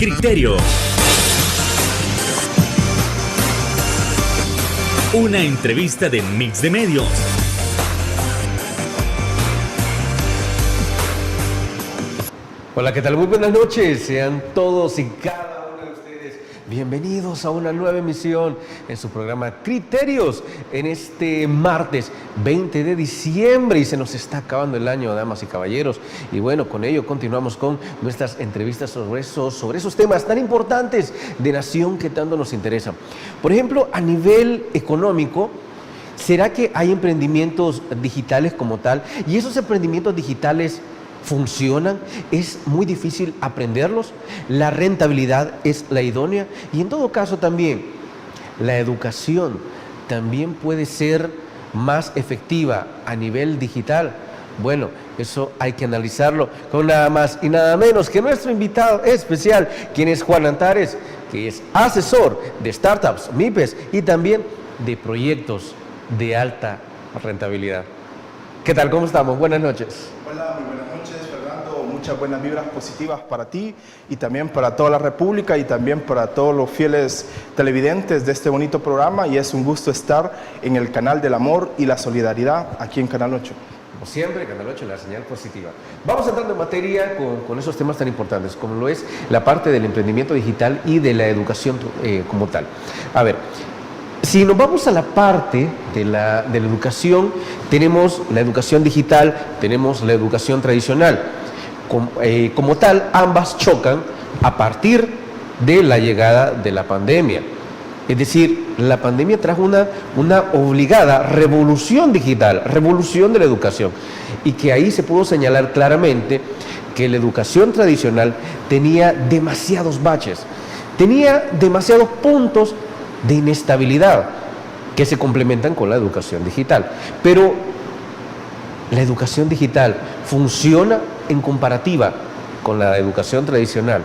Criterio. Una entrevista de Mix de Medios. Hola, ¿qué tal? Muy buenas noches. Sean todos y cada uno de ustedes bienvenidos a una nueva emisión en su programa Criterios en este martes 20 de diciembre y se nos está acabando el año, damas y caballeros. Y bueno, con ello continuamos con nuestras entrevistas sobre esos temas tan importantes de nación que tanto nos interesan. Por ejemplo, a nivel económico, ¿será que hay emprendimientos digitales como tal? Y esos emprendimientos digitales ¿funcionan? ¿Es muy difícil aprenderlos? ¿La rentabilidad es la idónea? Y en todo caso también, ¿la educación también puede ser más efectiva a nivel digital? Bueno, eso hay que analizarlo con nada más y nada menos que nuestro invitado especial, quien es Juan Antares, que es asesor de startups, MIPES y también de proyectos de alta rentabilidad. ¿Qué tal? ¿Cómo estamos? Buenas noches. Hola, muy buenas noches, Fernando. Muchas buenas vibras positivas para ti y también para toda la República y también para todos los fieles televidentes de este bonito programa. Y es un gusto estar en el canal del amor y la solidaridad aquí en Canal 8. Como siempre, Canal 8, la señal positiva. Vamos entrando en materia con esos temas tan importantes como lo es la parte del emprendimiento digital y de la educación como tal. A ver, si nos vamos a la parte de la educación, tenemos la educación digital, tenemos la educación tradicional. Como tal, ambas chocan a partir de la llegada de la pandemia. Es decir, la pandemia trajo una obligada revolución digital, revolución de la educación. Y que ahí se pudo señalar claramente que la educación tradicional tenía demasiados baches, tenía demasiados puntos de inestabilidad que se complementan con la educación digital. Pero la educación digital funciona en comparativa con la educación tradicional.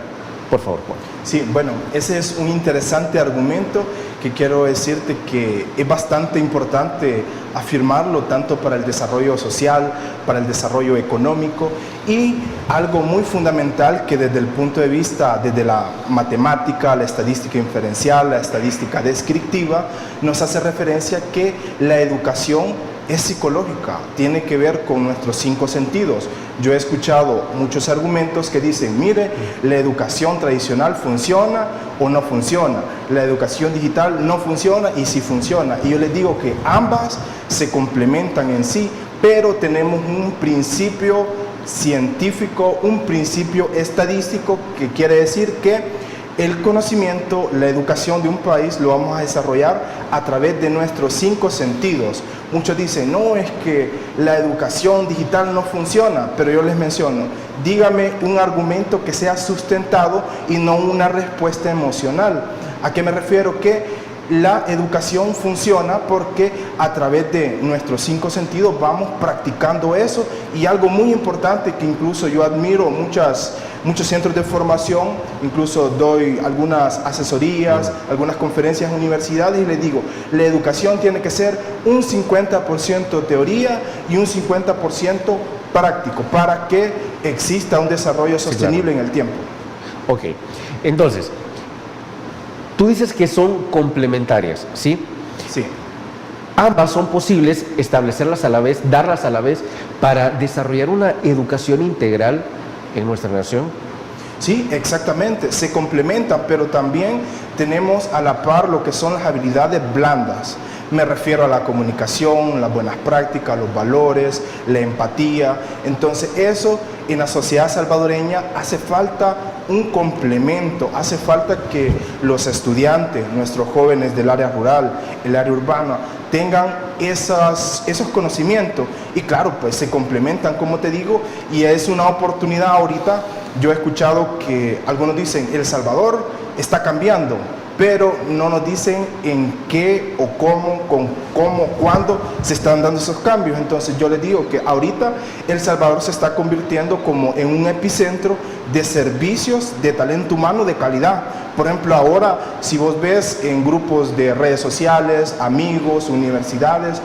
Por favor, Juan. Sí, bueno, ese es un interesante argumento que quiero decirte que es bastante importante afirmarlo tanto para el desarrollo social, para el desarrollo económico y algo muy fundamental que desde el punto de vista, desde la matemática, la estadística inferencial, la estadística descriptiva, nos hace referencia que la educación es psicológica, tiene que ver con nuestros 5 sentidos. Yo he escuchado muchos argumentos que dicen, mire, la educación tradicional funciona o no funciona, la educación digital no funciona y sí funciona. Y yo les digo que ambas se complementan en sí, pero tenemos un principio científico, un principio estadístico que quiere decir que el conocimiento, la educación de un país lo vamos a desarrollar a través de nuestros 5 sentidos. Muchos dicen, no, es que la educación digital no funciona, pero yo les menciono, dígame un argumento que sea sustentado y no una respuesta emocional. ¿A qué me refiero? Que la educación funciona porque a través de nuestros 5 sentidos vamos practicando eso, y algo muy importante que incluso yo admiro muchos centros de formación, incluso doy algunas asesorías, algunas conferencias en universidades y les digo, la educación tiene que ser un 50% teoría y un 50% práctico para que exista un desarrollo sostenible, sí, claro, en el tiempo. Ok, entonces, tú dices que son complementarias, ¿sí? Sí. Ambas son posibles, establecerlas a la vez, darlas a la vez, para desarrollar una educación integral en nuestra nación. Sí, exactamente, se complementan, pero también tenemos a la par lo que son las habilidades blandas. Me refiero a la comunicación, las buenas prácticas, los valores, la empatía. Entonces eso en la sociedad salvadoreña hace falta un complemento, hace falta que los estudiantes, nuestros jóvenes del área rural, el área urbana, tengan esos conocimientos y claro, pues se complementan, como te digo, y es una oportunidad ahorita. Yo he escuchado que algunos dicen, El Salvador está cambiando, pero no nos dicen en qué o cómo, cuándo se están dando esos cambios. Entonces yo les digo que ahorita El Salvador se está convirtiendo como en un epicentro de servicios de talento humano de calidad. Por ejemplo, ahora si vos ves en grupos de redes sociales, amigos, universidades,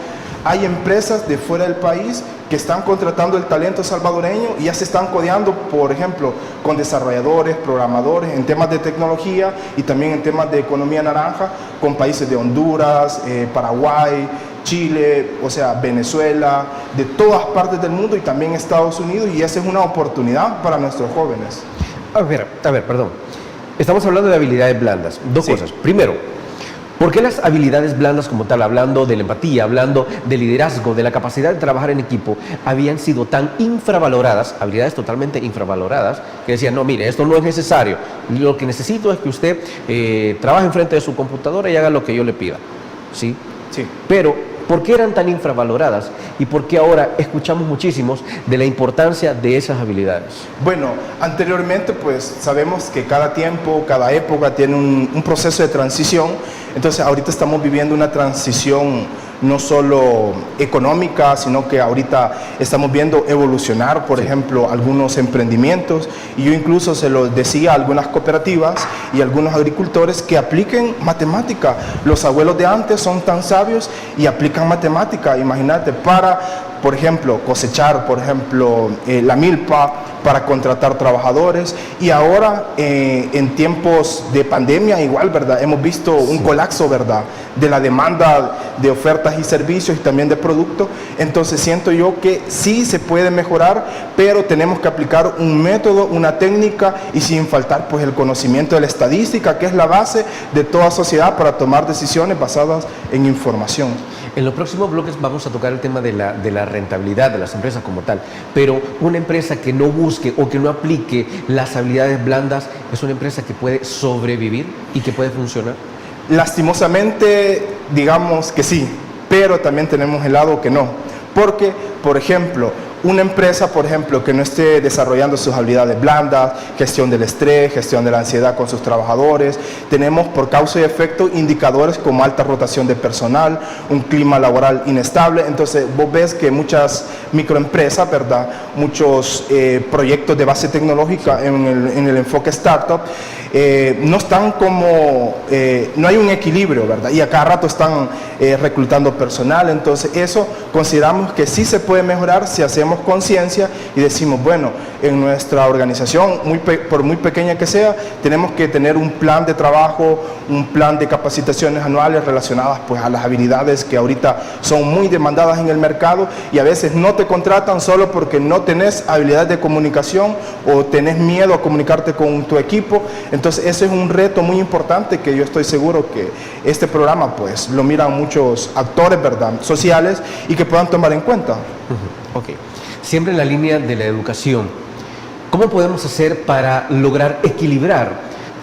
hay empresas de fuera del país que están contratando el talento salvadoreño y ya se están codeando, por ejemplo, con desarrolladores, programadores en temas de tecnología y también en temas de economía naranja, con países de Honduras, Paraguay, Chile, o sea, Venezuela, de todas partes del mundo y también Estados Unidos, y esa es una oportunidad para nuestros jóvenes. A ver, perdón. Estamos hablando de habilidades blandas. Dos cosas. Primero, ¿por qué las habilidades blandas como tal, hablando de la empatía, hablando de liderazgo, de la capacidad de trabajar en equipo, habían sido tan infravaloradas, habilidades totalmente infravaloradas, que decían, no, mire, esto no es necesario, lo que necesito es que usted trabaje enfrente de su computadora y haga lo que yo le pida? ¿Sí? Sí. Pero, ¿por qué eran tan infravaloradas y por qué ahora escuchamos muchísimos de la importancia de esas habilidades? Bueno, anteriormente pues sabemos que cada tiempo, cada época tiene un proceso de transición, entonces ahorita estamos viviendo una transición no solo económica, sino que ahorita estamos viendo evolucionar, por ejemplo, algunos emprendimientos, y yo incluso se lo decía a algunas cooperativas y a algunos agricultores que apliquen matemática. Los abuelos de antes son tan sabios y aplican matemática, imagínate, para, por ejemplo, cosechar, por ejemplo, la milpa, para contratar trabajadores, y ahora en tiempos de pandemia igual, ¿verdad? Hemos visto un colapso, ¿verdad?, de la demanda de ofertas y servicios y también de productos. Entonces siento yo que sí se puede mejorar, pero tenemos que aplicar un método, una técnica, y sin faltar pues el conocimiento de la estadística, que es la base de toda sociedad para tomar decisiones basadas en información. En los próximos bloques vamos a tocar el tema de la rentabilidad de las empresas como tal, pero una empresa que no busque o que no aplique las habilidades blandas es una empresa que puede sobrevivir y que puede funcionar. Lastimosamente, digamos que sí, pero también tenemos el lado que no, porque, por ejemplo, una empresa, por ejemplo, que no esté desarrollando sus habilidades blandas, gestión del estrés, gestión de la ansiedad con sus trabajadores, tenemos por causa y efecto indicadores como alta rotación de personal, un clima laboral inestable. Entonces vos ves que muchas microempresas, ¿verdad?, muchos proyectos de base tecnológica en el enfoque startup, no están como, no hay un equilibrio, ¿verdad?, y a cada rato están reclutando personal. Entonces eso consideramos que sí se puede mejorar si hacemos conciencia y decimos, bueno, en nuestra organización, por muy pequeña que sea, tenemos que tener un plan de trabajo, un plan de capacitaciones anuales relacionadas pues a las habilidades que ahorita son muy demandadas en el mercado, y a veces no te contratan solo porque no tenés habilidades de comunicación o tenés miedo a comunicarte con tu equipo. Entonces ese es un reto muy importante que yo estoy seguro que este programa pues lo miran muchos actores, ¿verdad?, sociales, y que puedan tomar en cuenta. Ok. Siempre en la línea de la educación, ¿cómo podemos hacer para lograr equilibrar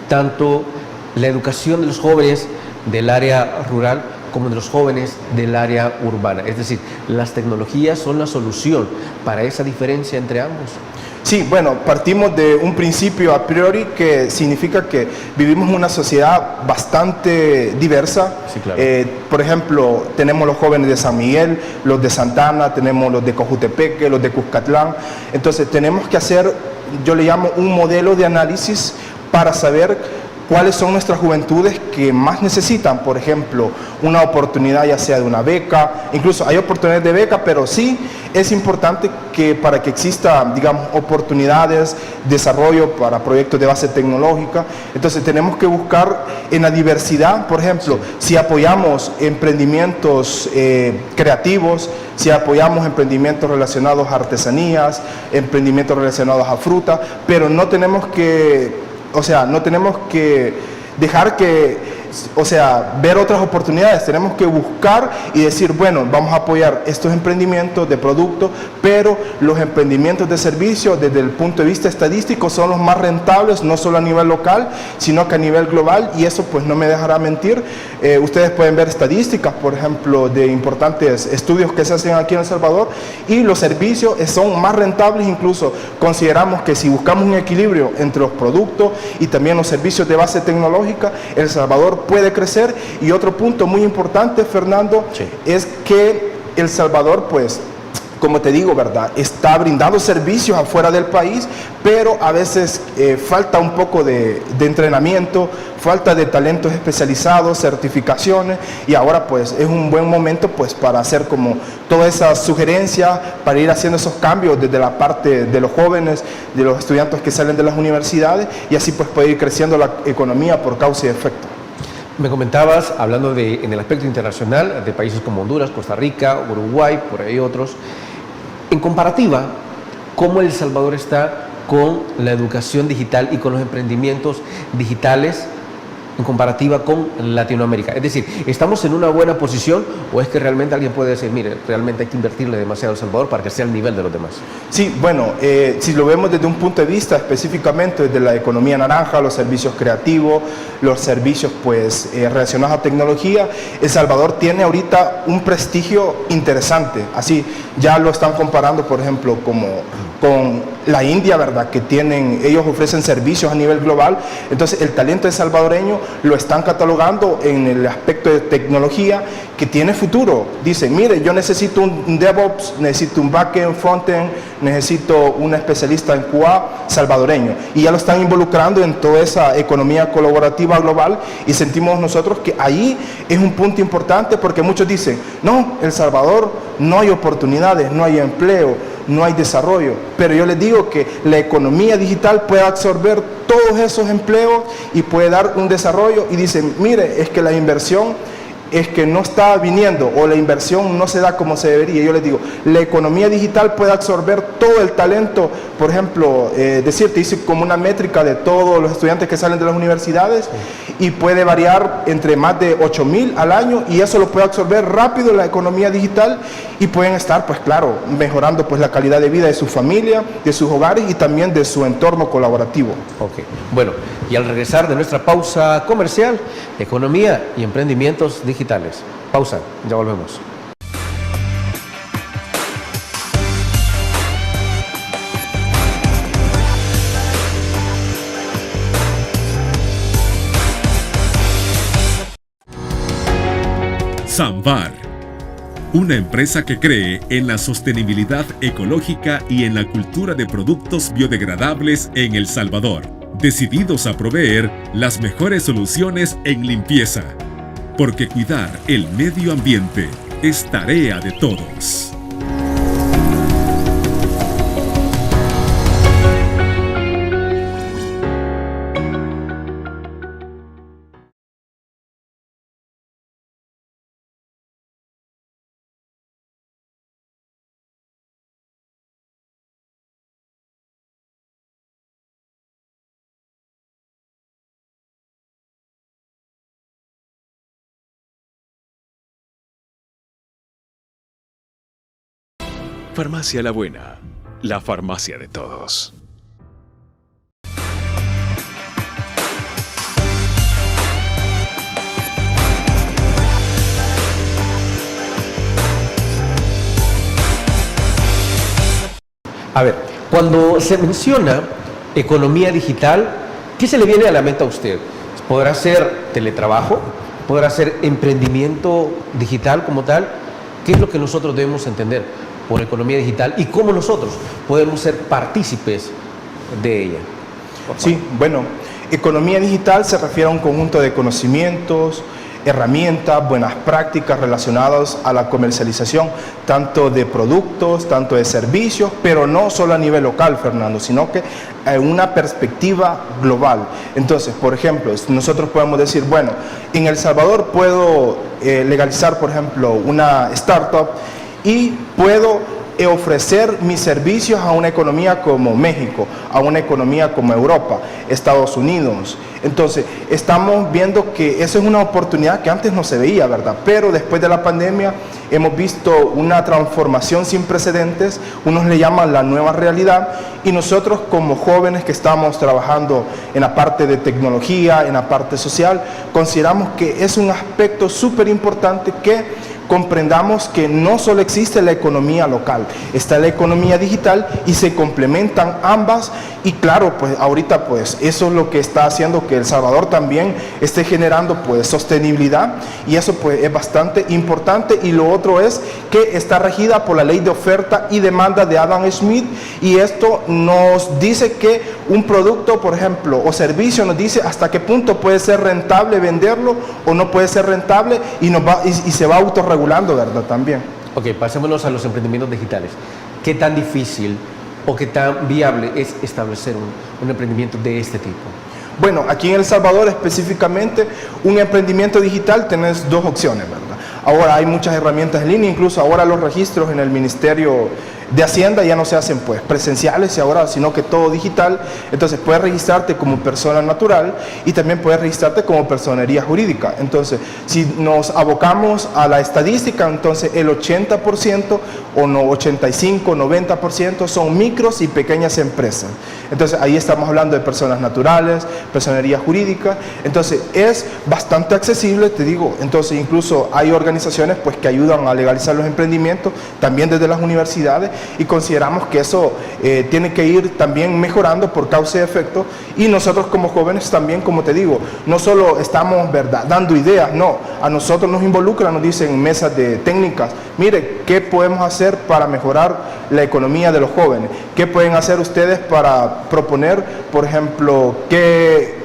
tanto la educación de los jóvenes del área rural como de los jóvenes del área urbana? Es decir, ¿las tecnologías son la solución para esa diferencia entre ambos? Sí, bueno, partimos de un principio a priori que significa que vivimos en una sociedad bastante diversa. Sí, claro. Por ejemplo, tenemos los jóvenes de San Miguel, los de Santana, tenemos los de Cojutepeque, los de Cuscatlán. Entonces tenemos que hacer, yo le llamo, un modelo de análisis para saber cuáles son nuestras juventudes que más necesitan, por ejemplo, una oportunidad ya sea de una beca, incluso hay oportunidades de beca, pero sí es importante que para que exista, digamos, oportunidades, desarrollo para proyectos de base tecnológica, entonces tenemos que buscar en la diversidad, por ejemplo, si apoyamos emprendimientos creativos, si apoyamos emprendimientos relacionados a artesanías, emprendimientos relacionados a fruta, pero no tenemos que, no tenemos que dejar ver otras oportunidades. Tenemos que buscar y decir, bueno, vamos a apoyar estos emprendimientos de producto, pero los emprendimientos de servicio desde el punto de vista estadístico son los más rentables, no solo a nivel local, sino que a nivel global, y eso pues no me dejará mentir. Ustedes pueden ver estadísticas, por ejemplo, de importantes estudios que se hacen aquí en El Salvador, y los servicios son más rentables. Incluso consideramos que si buscamos un equilibrio entre los productos y también los servicios de base tecnológica, El Salvador puede crecer. Y otro punto muy importante, Fernando, sí, es que El Salvador pues como te digo, ¿verdad? Está brindando servicios afuera del país, pero a veces falta un poco de entrenamiento, falta de talentos especializados, certificaciones, y ahora pues es un buen momento pues para hacer como todas esas sugerencias, para ir haciendo esos cambios desde la parte de los jóvenes, de los estudiantes que salen de las universidades, y así pues puede ir creciendo la economía por causa y efecto. Me comentabas, hablando en el aspecto internacional, de países como Honduras, Costa Rica, Uruguay, por ahí otros. En comparativa, ¿cómo El Salvador está con la educación digital y con los emprendimientos digitales en comparativa con Latinoamérica? Es decir, ¿estamos en una buena posición o es que realmente alguien puede decir, mire, realmente hay que invertirle demasiado a El Salvador para que sea al nivel de los demás? Sí, bueno, si lo vemos desde un punto de vista específicamente desde la economía naranja, los servicios creativos, los servicios pues relacionados a tecnología, El Salvador tiene ahorita un prestigio interesante. Así ya lo están comparando, por ejemplo, como con la India, ¿verdad? Que ellos ofrecen servicios a nivel global. Entonces el talento salvadoreño lo están catalogando en el aspecto de tecnología que tiene futuro. Dicen, mire, yo necesito un DevOps, necesito un backend, frontend, necesito un especialista en QA salvadoreño. Y ya lo están involucrando en toda esa economía colaborativa global, y sentimos nosotros que ahí es un punto importante, porque muchos dicen, no, El Salvador no hay oportunidades, no hay empleo, no hay desarrollo, pero yo les digo que la economía digital puede absorber todos esos empleos y puede dar un desarrollo. Y dicen, mire, es que la inversión es que no está viniendo, o la inversión no se da como se debería. Yo les digo, la economía digital puede absorber todo el talento. Por ejemplo, decirte, hice como una métrica de todos los estudiantes que salen de las universidades, y puede variar entre más de 8,000 al año, y eso lo puede absorber rápido la economía digital, y pueden estar, pues claro, mejorando pues la calidad de vida de su familia, de sus hogares y también de su entorno colaborativo. Ok, bueno, y al regresar de nuestra pausa comercial, economía y emprendimientos digitales. Pausa, ya volvemos. Samvar, una empresa que cree en la sostenibilidad ecológica y en la cultura de productos biodegradables en El Salvador, decididos a proveer las mejores soluciones en limpieza, porque cuidar el medio ambiente es tarea de todos. Farmacia La Buena, la farmacia de todos. A ver, cuando se menciona economía digital, ¿qué se le viene a la mente a usted? ¿Podrá ser teletrabajo? ¿Podrá ser emprendimiento digital como tal? ¿Qué es lo que nosotros debemos entender por economía digital y cómo nosotros podemos ser partícipes de ella? Sí, bueno, economía digital se refiere a un conjunto de conocimientos, herramientas, buenas prácticas relacionadas a la comercialización, tanto de productos, tanto de servicios, pero no solo a nivel local, Fernando, sino que en una perspectiva global. Entonces, por ejemplo, nosotros podemos decir, bueno, en El Salvador puedo legalizar, por ejemplo, una startup y puedo ofrecer mis servicios a una economía como México, a una economía como Europa, Estados Unidos. Entonces, estamos viendo que esa es una oportunidad que antes no se veía, ¿verdad? Pero después de la pandemia hemos visto una transformación sin precedentes, unos le llaman la nueva realidad, y nosotros como jóvenes que estamos trabajando en la parte de tecnología, en la parte social, consideramos que es un aspecto súper importante que comprendamos que no solo existe la economía local, está la economía digital y se complementan ambas. Y claro, pues ahorita pues eso es lo que está haciendo que El Salvador también esté generando pues sostenibilidad, y eso pues es bastante importante. Y lo otro es que está regida por la ley de oferta y demanda de Adam Smith, y esto nos dice que un producto, por ejemplo, o servicio, nos dice hasta qué punto puede ser rentable venderlo o no puede ser rentable, y se va autorregulando, ¿verdad? También. Ok, pasémonos a los emprendimientos digitales. ¿Qué tan difícil o qué tan viable es establecer un emprendimiento de este tipo? Bueno, aquí en El Salvador específicamente, un emprendimiento digital tenés dos opciones, ¿verdad? Ahora hay muchas herramientas en línea, incluso ahora los registros en el Ministerio de Hacienda ya no se hacen pues presenciales, sino que todo digital. Entonces puedes registrarte como persona natural y también puedes registrarte como personería jurídica. Entonces, si nos abocamos a la estadística, entonces el 80% o no 85, 90% son micros y pequeñas empresas. Entonces ahí estamos hablando de personas naturales, personería jurídica. Entonces es bastante accesible, te digo. Entonces incluso hay organizaciones pues que ayudan a legalizar los emprendimientos, también desde las universidades, y consideramos que eso tiene que ir también mejorando por causa y efecto. Y nosotros como jóvenes también, como te digo, no solo estamos, ¿verdad?, dando ideas, no, a nosotros nos involucran, nos dicen en mesas de técnicas, mire, ¿qué podemos hacer para mejorar la economía de los jóvenes? ¿Qué pueden hacer ustedes para proponer, por ejemplo,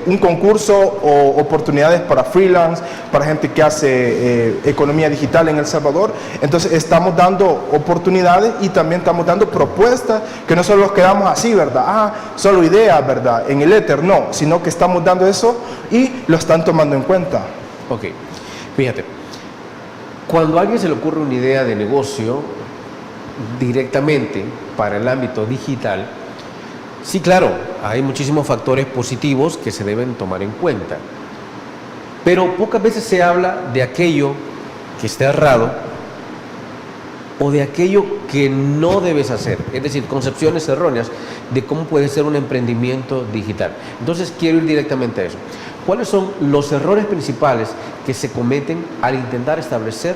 un concurso o oportunidades para freelance, para gente que hace economía digital en El Salvador? Entonces estamos dando oportunidades y también estamos dando propuestas, que no solo nos quedamos así, ¿verdad? Solo ideas, ¿verdad?, en el éter, no, sino que estamos dando eso y lo están tomando en cuenta. Ok, fíjate, cuando a alguien se le ocurre una idea de negocio directamente para el ámbito digital, sí, claro, hay muchísimos factores positivos que se deben tomar en cuenta, pero pocas veces se habla de aquello que está errado o de aquello que no debes hacer, es decir, concepciones erróneas de cómo puede ser un emprendimiento digital. Entonces quiero ir directamente a eso. ¿Cuáles son los errores principales que se cometen al intentar establecer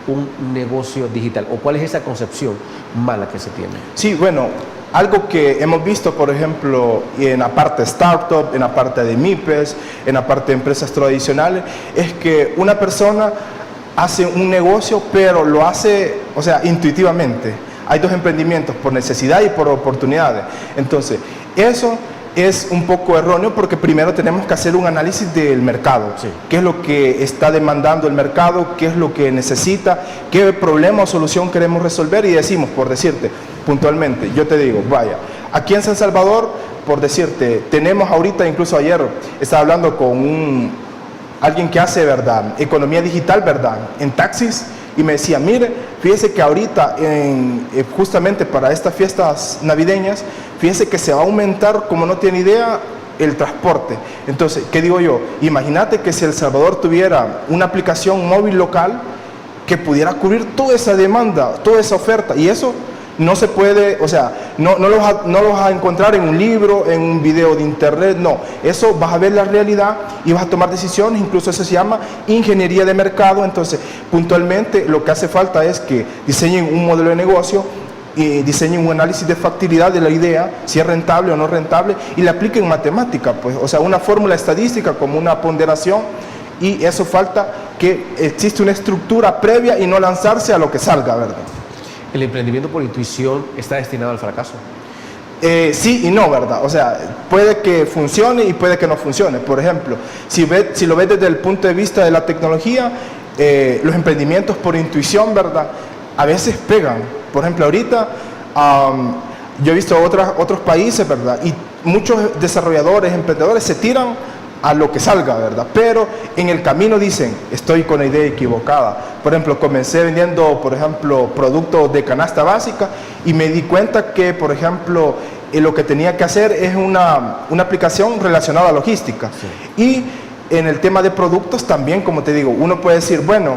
un negocio digital? ¿O cuál es esa concepción mala que se tiene? Sí, bueno, algo que hemos visto, por ejemplo, en la parte startup, en la parte de MIPES, en la parte de empresas tradicionales, es que una persona hace un negocio, pero lo hace, o sea, intuitivamente. Hay dos emprendimientos, por necesidad y por oportunidades. Entonces, eso es un poco erróneo, porque primero tenemos que hacer un análisis del mercado. Sí. ¿Qué es lo que está demandando el mercado? ¿Qué es lo que necesita? ¿Qué problema o solución queremos resolver? Y decimos, por decirte, puntualmente, yo te digo, vaya, aquí en San Salvador, por decirte, tenemos ahorita, incluso ayer, estaba hablando con alguien que hace, ¿verdad?, economía digital, ¿verdad?, en taxis, y me decía, mire, fíjese que ahorita, justamente para estas fiestas navideñas, fíjese que se va a aumentar, como no tiene idea, el transporte. Entonces, ¿qué digo yo? Imagínate que si El Salvador tuviera una aplicación móvil local que pudiera cubrir toda esa demanda, toda esa oferta, y eso no se puede, o sea, no lo vas a encontrar en un libro, en un video de internet, no. Eso vas a ver la realidad y vas a tomar decisiones, incluso eso se llama ingeniería de mercado. Entonces, puntualmente lo que hace falta es que diseñen un modelo de negocio y diseñen un análisis de factibilidad de la idea, si es rentable o no rentable, y le apliquen matemática, pues, o sea, una fórmula estadística como una ponderación, y eso falta que existe una estructura previa y no lanzarse a lo que salga, ¿verdad? ¿El emprendimiento por intuición está destinado al fracaso? Sí y no, ¿verdad? O sea, puede que funcione y puede que no funcione. Por ejemplo, si lo ves desde el punto de vista de la tecnología, los emprendimientos por intuición, ¿verdad?, a veces pegan. Por ejemplo, ahorita yo he visto otros países, ¿verdad?, y muchos desarrolladores, emprendedores se tiran a lo que salga, ¿verdad? Pero en el camino dicen, estoy con la idea equivocada. Por ejemplo, comencé vendiendo, por ejemplo, productos de canasta básica, y me di cuenta que, por ejemplo, lo que tenía que hacer es una aplicación relacionada a logística. Sí. Y en el tema de productos también, como te digo, uno puede decir, bueno,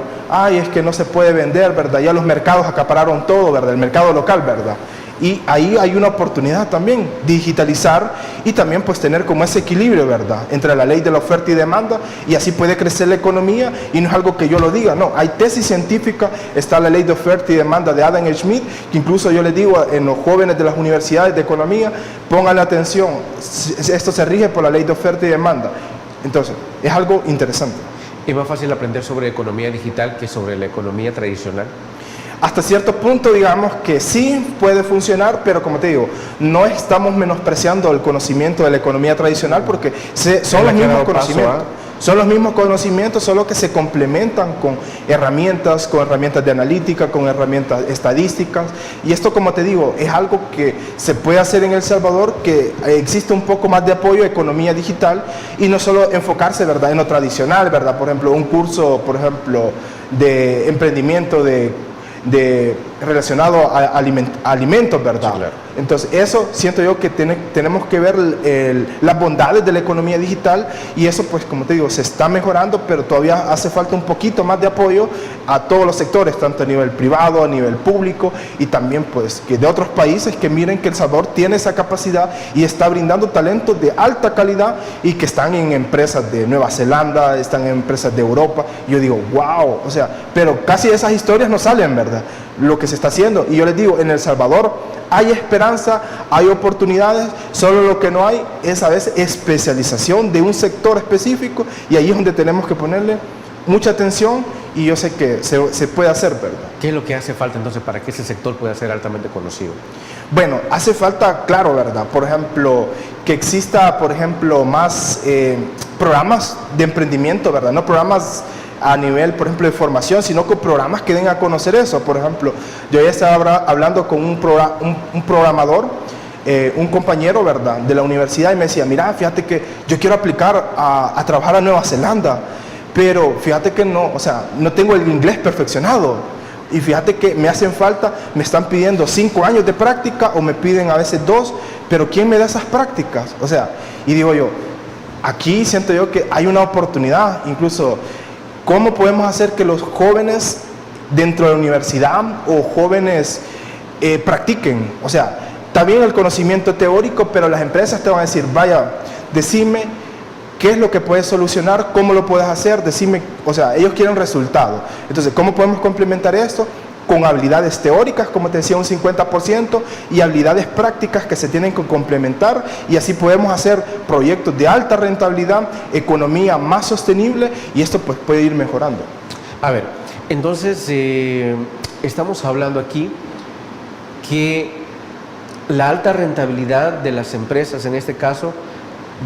es que no se puede vender, ¿verdad? Ya los mercados acapararon todo, ¿verdad? El mercado local, ¿verdad? Y ahí hay una oportunidad también, digitalizar y también pues tener como ese equilibrio, ¿verdad?, entre la ley de la oferta y demanda, y así puede crecer la economía. Y no es algo que yo lo diga, no, hay tesis científica, está la ley de oferta y demanda de Adam Smith, que incluso yo les digo en los jóvenes de las universidades de economía, pongan la atención, esto se rige por la ley de oferta y demanda. Entonces, es algo interesante. ¿Es más fácil aprender sobre economía digital que sobre la economía tradicional? Hasta cierto punto, digamos que sí puede funcionar, pero como te digo, no estamos menospreciando el conocimiento de la economía tradicional, porque son los mismos conocimientos. Son los mismos conocimientos, solo que se complementan con herramientas de analítica, con herramientas estadísticas. Y esto, como te digo, es algo que se puede hacer en El Salvador, que existe un poco más de apoyo a economía digital y no solo enfocarse, ¿verdad?, en lo tradicional, ¿verdad? Por ejemplo, un curso, por ejemplo, de emprendimiento relacionado a alimentos, ¿verdad? Sí, claro. Entonces, eso siento yo que tenemos que ver las bondades de la economía digital, y eso, pues, como te digo, se está mejorando, pero todavía hace falta un poquito más de apoyo a todos los sectores, tanto a nivel privado, a nivel público, y también, pues, que de otros países que miren que El Salvador tiene esa capacidad y está brindando talentos de alta calidad y que están en empresas de Nueva Zelanda, están en empresas de Europa. Yo digo, wow, o sea, pero casi esas historias no salen, ¿verdad?, lo que se está haciendo. Y yo les digo, en El Salvador hay esperanza, hay oportunidades, solo lo que no hay es a veces especialización de un sector específico, y ahí es donde tenemos que ponerle mucha atención, y yo sé que se puede hacer, ¿verdad? ¿Qué es lo que hace falta entonces para que ese sector pueda ser altamente conocido? Bueno, hace falta, claro, ¿verdad?, por ejemplo, que exista, por ejemplo, más programas de emprendimiento, ¿verdad?, no programas a nivel, por ejemplo, de formación, sino con programas que den a conocer eso. Por ejemplo, yo ya estaba hablando con un programador, un compañero, ¿verdad?, de la universidad, y me decía, mira, fíjate que yo quiero aplicar a trabajar a Nueva Zelanda, pero fíjate que no, o sea, no tengo el inglés perfeccionado, y fíjate que me hacen falta, me están pidiendo 5 años de práctica, o me piden a veces 2, pero ¿quién me da esas prácticas? O sea, y digo yo, aquí siento yo que hay una oportunidad, incluso, ¿cómo podemos hacer que los jóvenes dentro de la universidad o jóvenes practiquen? O sea, está bien el conocimiento teórico, pero las empresas te van a decir, vaya, decime qué es lo que puedes solucionar, cómo lo puedes hacer, decime, o sea, ellos quieren resultados. Entonces, ¿cómo podemos complementar esto? Con habilidades teóricas, como te decía, un 50%, y habilidades prácticas que se tienen que complementar, y así podemos hacer proyectos de alta rentabilidad, economía más sostenible, y esto pues puede ir mejorando. A ver, entonces estamos hablando aquí que la alta rentabilidad de las empresas, en este caso,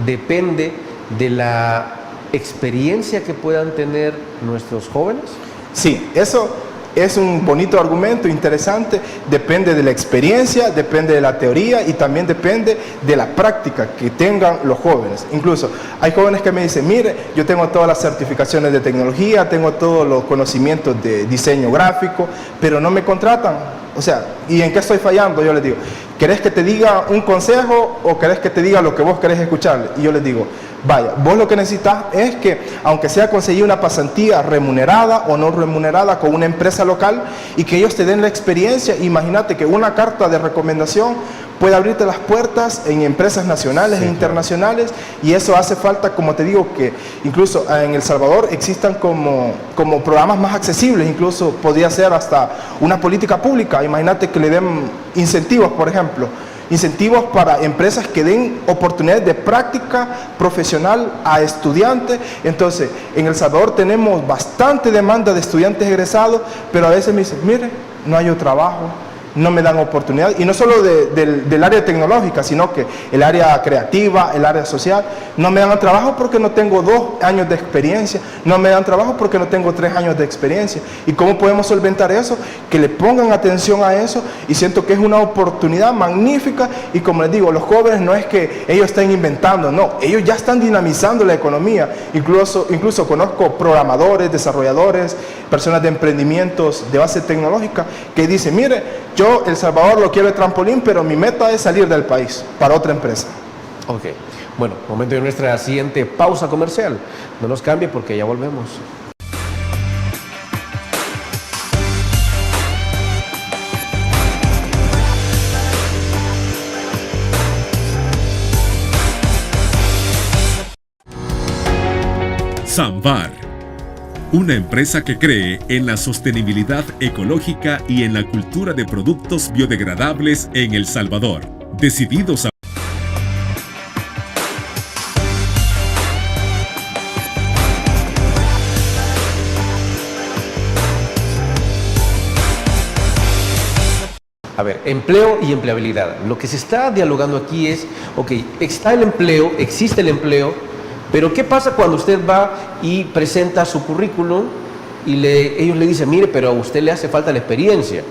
depende de la experiencia que puedan tener nuestros jóvenes. Sí, eso es un bonito argumento, interesante. Depende de la experiencia, depende de la teoría, y también depende de la práctica que tengan los jóvenes. Incluso hay jóvenes que me dicen, mire, yo tengo todas las certificaciones de tecnología, tengo todos los conocimientos de diseño gráfico, pero no me contratan. O sea, ¿y en qué estoy fallando? Yo les digo, ¿querés que te diga un consejo o querés que te diga lo que vos querés escuchar? Y yo les digo, vaya, vos lo que necesitas es que, aunque sea conseguir una pasantía remunerada o no remunerada con una empresa local, y que ellos te den la experiencia. Imagínate que una carta de recomendación puede abrirte las puertas en empresas nacionales e internacionales, y eso hace falta, como te digo, que incluso en El Salvador existan como programas más accesibles. Incluso podría ser hasta una política pública. Imagínate que le den incentivos, por ejemplo, incentivos para empresas que den oportunidades de práctica profesional a estudiantes. Entonces, en El Salvador tenemos bastante demanda de estudiantes egresados, pero a veces me dicen, mire, no hay trabajo, no me dan oportunidad, y no solo del área tecnológica, sino que el área creativa, el área social, no me dan trabajo porque no tengo 2 años de experiencia, no me dan trabajo porque no tengo 3 años de experiencia. ¿Y cómo podemos solventar eso? Que le pongan atención a eso, y siento que es una oportunidad magnífica. Y como les digo, los jóvenes no es que ellos estén inventando, no, ellos ya están dinamizando la economía. Incluso conozco programadores, desarrolladores, personas de emprendimientos de base tecnológica que dicen, mire, yo El Salvador lo quiero de trampolín, pero mi meta es salir del país para otra empresa. Ok, bueno, momento de nuestra siguiente pausa comercial. No nos cambie porque ya volvemos. Samvar, una empresa que cree en la sostenibilidad ecológica y en la cultura de productos biodegradables en El Salvador, decididos a A ver, empleo y empleabilidad. Lo que se está dialogando aquí es, ok, está el empleo, existe el empleo, pero ¿qué pasa cuando usted va y presenta su currículum y ellos le dicen, mire, pero a usted le hace falta la experiencia,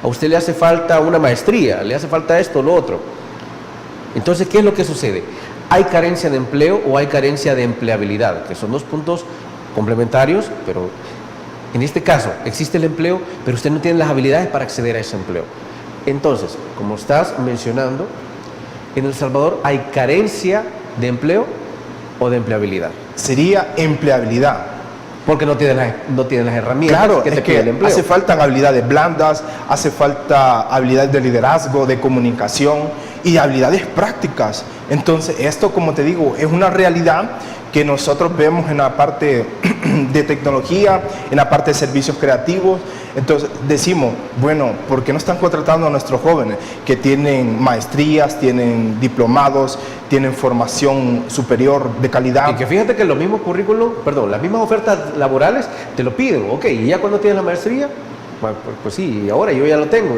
a usted le hace falta una maestría, le hace falta esto o lo otro? Entonces, ¿qué es lo que sucede? ¿Hay carencia de empleo o hay carencia de empleabilidad? Que son dos puntos complementarios, pero en este caso existe el empleo, pero usted no tiene las habilidades para acceder a ese empleo. Entonces, como estás mencionando, en El Salvador hay carencia de empleo o de empleabilidad. Sería empleabilidad. Porque no tienen las herramientas Claro, que es te pide el que empleo. hace falta habilidades blandas, hace falta habilidades de liderazgo, de comunicación y habilidades prácticas. Entonces, esto, como te digo, es una realidad que nosotros vemos en la parte de tecnología, en la parte de servicios creativos. Entonces decimos, bueno, ¿por qué no están contratando a nuestros jóvenes que tienen maestrías, tienen diplomados, tienen formación superior de calidad? Y que fíjate que los mismos currículos, las mismas ofertas laborales te lo piden, ok, y ya cuando tienes la maestría, bueno, pues sí, ahora yo ya lo tengo.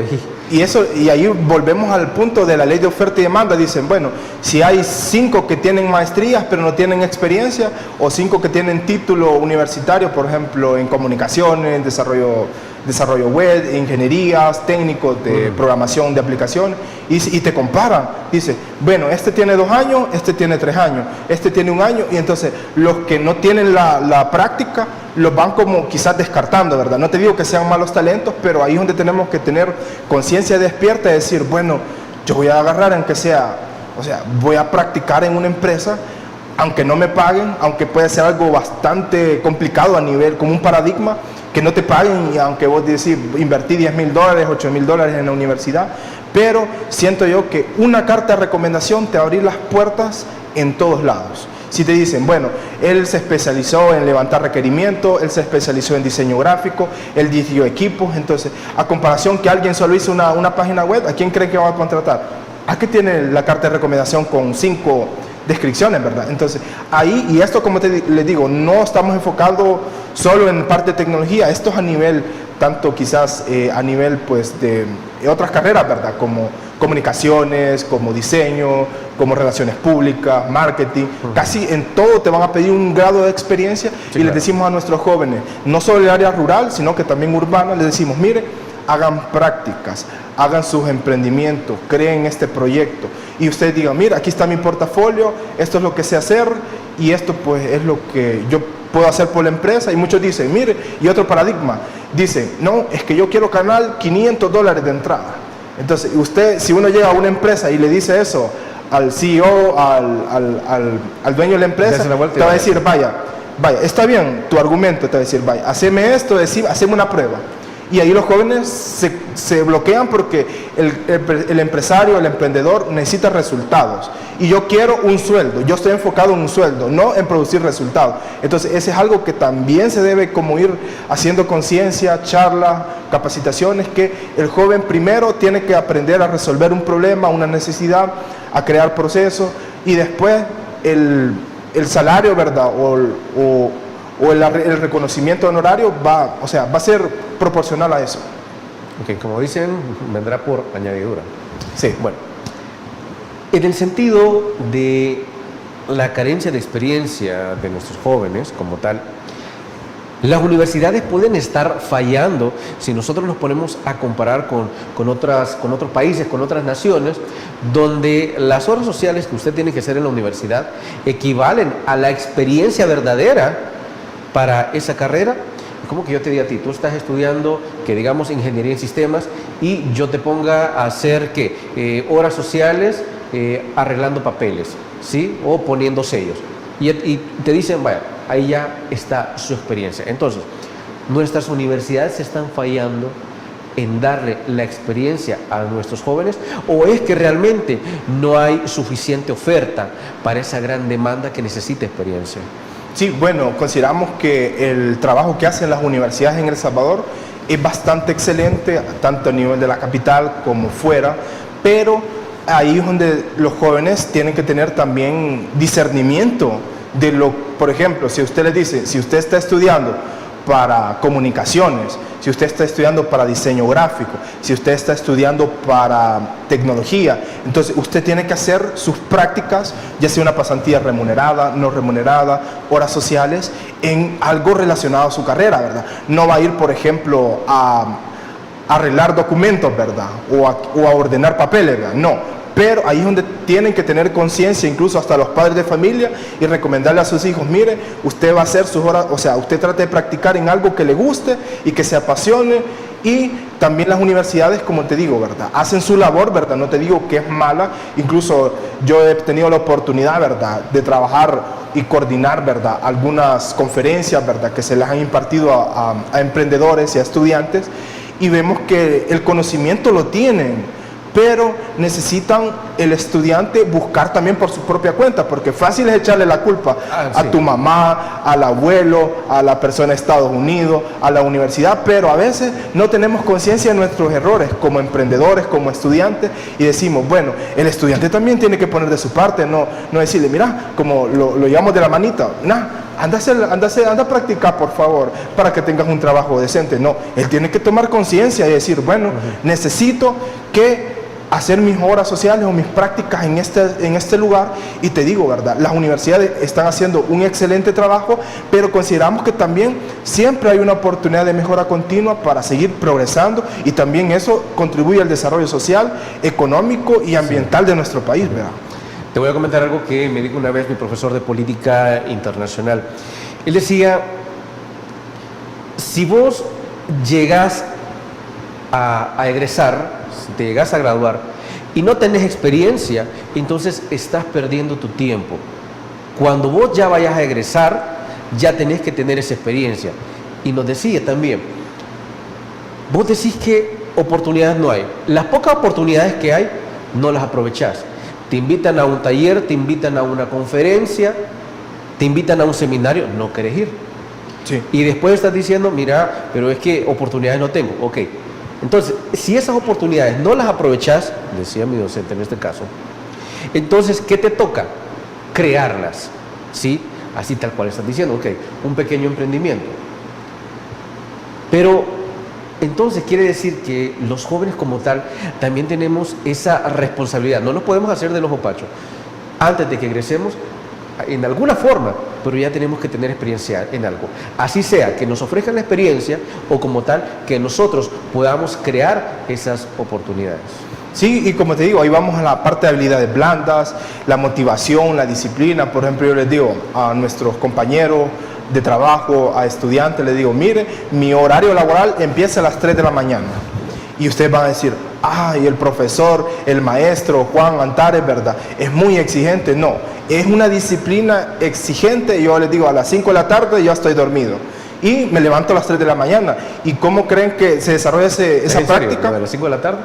Y ahí volvemos al punto de la ley de oferta y demanda. Dicen, bueno, si hay 5 que tienen maestrías pero no tienen experiencia, o 5 que tienen título universitario, por ejemplo, en comunicaciones, desarrollo web, ingenierías, técnicos de programación de aplicaciones, y te comparan. Dice, bueno, este tiene 2 años, este tiene 3 años, este tiene 1 año, y entonces los que no tienen la práctica los van como quizás descartando, ¿verdad? No te digo que sean malos talentos, pero ahí es donde tenemos que tener conciencia despierta y decir, bueno, yo voy a agarrar aunque sea, voy a practicar en una empresa, aunque no me paguen, aunque puede ser algo bastante complicado a nivel, como un paradigma, que no te paguen, y aunque vos decís, invertí $10,000, $8,000 en la universidad, pero siento yo que una carta de recomendación te va a abrir las puertas en todos lados. Si te dicen, bueno, él se especializó en levantar requerimientos, él se especializó en diseño gráfico, él dirigió equipos, entonces, a comparación que alguien solo hizo una página web, ¿a quién cree que va a contratar? ¿A qué tiene la carta de recomendación con 5 descripciones, verdad? Entonces, ahí, y esto como les digo, no estamos enfocados solo en parte de tecnología, esto es a nivel, tanto quizás a nivel pues de otras carreras, ¿verdad? Como comunicaciones, como diseño, como relaciones públicas, marketing, casi en todo te van a pedir un grado de experiencia, y claro, les decimos a nuestros jóvenes, no solo en el área rural, sino que también urbana, les decimos, mire, hagan prácticas, hagan sus emprendimientos, creen este proyecto, y ustedes digan, mira, aquí está mi portafolio, esto es lo que sé hacer, y esto pues es lo que yo puedo hacer por la empresa. Y muchos dicen, mire, y otro paradigma, dicen, no, es que yo quiero ganar $500 de entrada. Entonces, usted, si uno llega a una empresa y le dice eso al CEO, al dueño de la empresa, te va a decir, vaya, está bien tu argumento, te va a decir, vaya, haceme esto, haceme una prueba. Y ahí los jóvenes se bloquean porque el empresario, el emprendedor necesita resultados. Y yo quiero un sueldo, yo estoy enfocado en un sueldo, no en producir resultados. Entonces ese es algo que también se debe como ir haciendo conciencia, charlas, capacitaciones, que el joven primero tiene que aprender a resolver un problema, una necesidad, a crear procesos, y después el salario, ¿verdad? O el reconocimiento honorario va a ser proporcional a eso. Ok, como dicen, vendrá por añadidura. Sí. Bueno, en el sentido de la carencia de experiencia de nuestros jóvenes como tal, las universidades pueden estar fallando si nosotros nos ponemos a comparar con otros países, con otras naciones, donde las horas sociales que usted tiene que hacer en la universidad equivalen a la experiencia verdadera para esa carrera. Como que yo te diga a ti, tú estás estudiando, que digamos, ingeniería en sistemas, y yo te ponga a hacer, horas sociales arreglando papeles, ¿sí? O poniendo sellos. Y te dicen, vaya, ahí ya está su experiencia. Entonces, nuestras universidades se están fallando en darle la experiencia a nuestros jóvenes, o es que realmente no hay suficiente oferta para esa gran demanda que necesita experiencia. Sí, bueno, consideramos que el trabajo que hacen las universidades en El Salvador es bastante excelente, tanto a nivel de la capital como fuera, pero ahí es donde los jóvenes tienen que tener también discernimiento de lo, por ejemplo, si usted les dice, si usted está estudiando para comunicaciones, si usted está estudiando para diseño gráfico, si usted está estudiando para tecnología, entonces usted tiene que hacer sus prácticas, ya sea una pasantía remunerada, no remunerada, horas sociales, en algo relacionado a su carrera, ¿verdad? No va a ir, por ejemplo, a arreglar documentos, ¿verdad? O a ordenar papeles, ¿verdad? No. Pero ahí es donde tienen que tener conciencia, incluso hasta los padres de familia, y recomendarle a sus hijos, mire, usted va a hacer sus horas, o sea, usted trate de practicar en algo que le guste y que se apasione. Y también las universidades, como te digo, ¿verdad? Hacen su labor, ¿verdad? No te digo que es mala, incluso yo he tenido la oportunidad, ¿verdad?, de trabajar y coordinar, ¿verdad?, algunas conferencias, ¿verdad?, que se les han impartido a emprendedores y a estudiantes, y vemos que el conocimiento lo tienen, pero necesitan el estudiante buscar también por su propia cuenta, porque fácil es echarle la culpa a tu mamá, al abuelo, a la persona de Estados Unidos, a la universidad, pero a veces no tenemos conciencia de nuestros errores como emprendedores, como estudiantes, y decimos, bueno, el estudiante también tiene que poner de su parte, no decirle, mira, como lo llevamos de la manita, anda a practicar, por favor, para que tengas un trabajo decente. No, él tiene que tomar conciencia y decir, bueno, necesito que hacer mis horas sociales o mis prácticas en este lugar. Y te digo, ¿verdad?, las universidades están haciendo un excelente trabajo, pero consideramos que también siempre hay una oportunidad de mejora continua para seguir progresando, y también eso contribuye al desarrollo social, económico y ambiental de nuestro país, ¿verdad? Te voy a comentar algo que me dijo una vez mi profesor de política internacional. Él decía, si vos llegás a egresar, si te llegas a graduar y no tenés experiencia, entonces estás perdiendo tu tiempo. Cuando vos ya vayas a egresar, ya tenés que tener esa experiencia. Y nos decía también, vos decís que oportunidades no hay. Las pocas oportunidades que hay, no las aprovechás. Te invitan a un taller, te invitan a una conferencia, te invitan a un seminario, no querés ir. Sí. Y después estás diciendo, mira, pero es que oportunidades no tengo. Ok. Entonces, si esas oportunidades no las aprovechas, decía mi docente en este caso, entonces, ¿qué te toca? Crearlas, ¿sí? Así tal cual estás diciendo, ok, un pequeño emprendimiento. Pero, entonces quiere decir que los jóvenes como tal también tenemos esa responsabilidad. No nos podemos hacer de los opachos. Antes de que egresemos, en alguna forma, pero ya tenemos que tener experiencia en algo. Así sea, que nos ofrezcan la experiencia o como tal, que nosotros podamos crear esas oportunidades. Sí, y como te digo, ahí vamos a la parte de habilidades blandas, la motivación, la disciplina. Por ejemplo, yo les digo a nuestros compañeros de trabajo, a estudiantes, les digo, mire, mi horario laboral empieza a las 3 de la mañana. Y ustedes van a decir, ay, el profesor, el maestro Juan Antares, ¿verdad?, es muy exigente. No, es una disciplina exigente. Yo les digo, a las 5 de la tarde ya estoy dormido y me levanto a las 3 de la mañana. ¿Y cómo creen que se desarrolla esa práctica? ¿A las 5 de la tarde?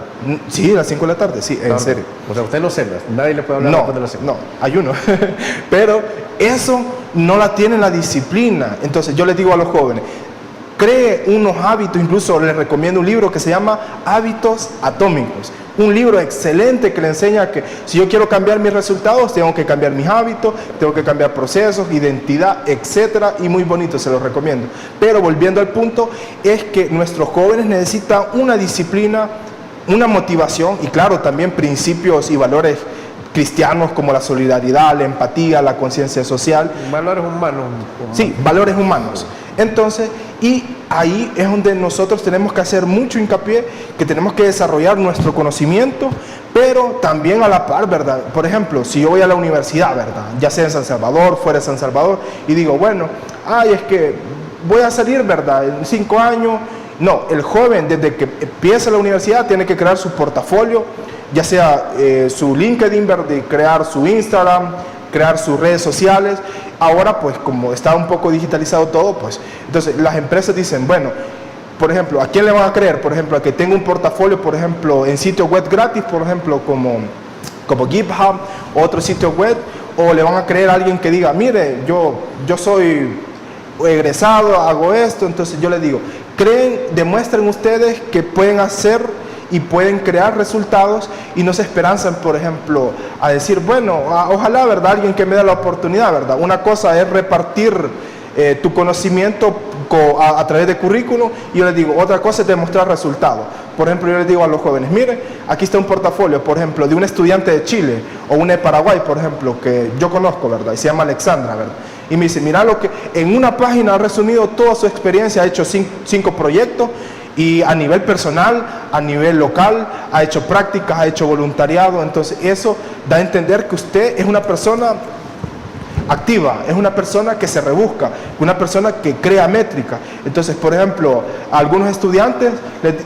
Sí, a las 5 de la tarde, sí, en serio. O sea, usted no cena, nadie le puede hablar después de las 5. No, ayuno. Pero eso no la tiene la disciplina. Entonces yo les digo a los jóvenes, cree unos hábitos. Incluso les recomiendo un libro que se llama Hábitos Atómicos. Un libro excelente que le enseña que si yo quiero cambiar mis resultados, tengo que cambiar mis hábitos, tengo que cambiar procesos, identidad, etcétera, y muy bonito, se los recomiendo. Pero volviendo al punto, es que nuestros jóvenes necesitan una disciplina, una motivación y claro, también principios y valores cristianos como la solidaridad, la empatía, la conciencia social. Valores humanos. Sí, valores humanos. Entonces, y ahí es donde nosotros tenemos que hacer mucho hincapié, que tenemos que desarrollar nuestro conocimiento, pero también a la par, ¿verdad? Por ejemplo, si yo voy a la universidad, ¿verdad?, ya sea en San Salvador, fuera de San Salvador, y digo, bueno, es que voy a salir, ¿verdad?, en 5 años. No, el joven desde que empieza la universidad tiene que crear su portafolio, ya sea su LinkedIn, ¿verdad?, crear su Instagram, crear sus redes sociales. Ahora, pues, como está un poco digitalizado todo, pues, entonces las empresas dicen, bueno, por ejemplo, ¿a quién le van a creer? Por ejemplo, a que tenga un portafolio, por ejemplo, en sitios web gratis, por ejemplo, como GitHub, otro sitio web, o le van a creer a alguien que diga, mire, yo soy egresado, hago esto? Entonces yo les digo, demuestren ustedes que pueden hacer y pueden crear resultados y no se esperanzan, por ejemplo, a decir, bueno, ojalá, ¿verdad?, alguien que me dé la oportunidad, ¿verdad? Una cosa es repartir tu conocimiento a través de currículum, y yo les digo, otra cosa es demostrar resultados. Por ejemplo, yo les digo a los jóvenes, mire, aquí está un portafolio, por ejemplo, de un estudiante de Chile o una de Paraguay, por ejemplo, que yo conozco, ¿verdad?, y se llama Alexandra, ¿verdad? Y me dice, mira lo que en una página ha resumido toda su experiencia, ha hecho 5 proyectos, y a nivel personal, a nivel local, ha hecho prácticas, ha hecho voluntariado. Entonces eso da a entender que usted es una persona activa, es una persona que se rebusca, una persona que crea métrica. Entonces, por ejemplo, algunos estudiantes